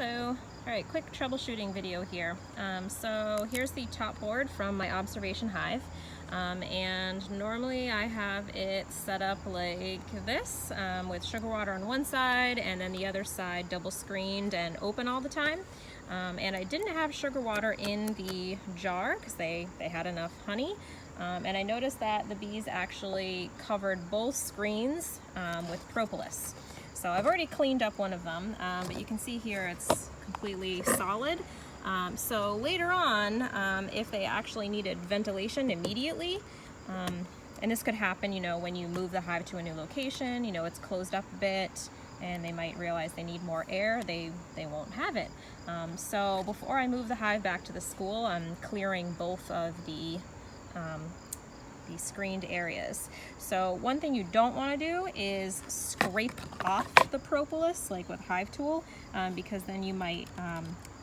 Hello. Alright, quick troubleshooting video here. So here's the top board from my observation hive. And normally I have it set up like this, with sugar water on one side and then the other side double screened and open all the time. And I didn't have sugar water in the jar because they had enough honey. And I noticed that the bees actually covered both screens with propolis. So I've already cleaned up one of them, but you can see here it's completely solid. So later on, if they actually needed ventilation immediately, and this could happen, you know, when you move the hive to a new location, you know, it's closed up a bit and they might realize they need more air, they won't have it. So before I move the hive back to the school, I'm clearing both of the screened areas. So one thing you don't want to do is scrape off the propolis like with hive tool, because then you might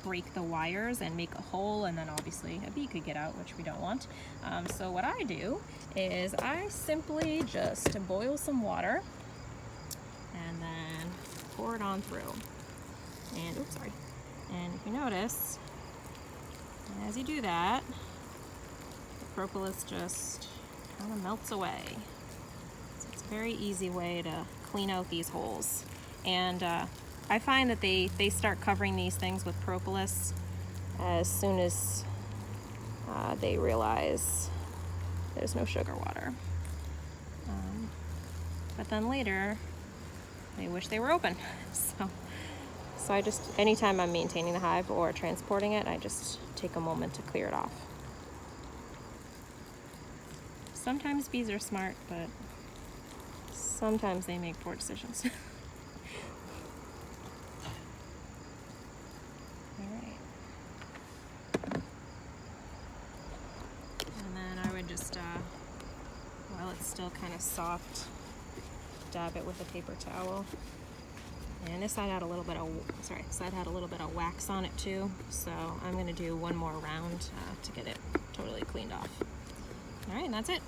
break the wires and make a hole, and then obviously a bee could get out, which we don't want. So what I do is I simply just boil some water and then pour it on through. And oops, sorry. And if you notice, as you do that, the propolis just kind of melts away. So it's a very easy way to clean out these holes. And I find that they start covering these things with propolis as soon as they realize there's no sugar water. But then later, they wish they were open. So I just, anytime I'm maintaining the hive or transporting it, I just take a moment to clear it off. Sometimes bees are smart, but sometimes they make poor decisions. Alright. And then I would just, while it's still kind of soft, dab it with a paper towel. And this side had a little bit of wax on it too, so I'm going to do one more round to get it totally cleaned off. Alright, and that's it.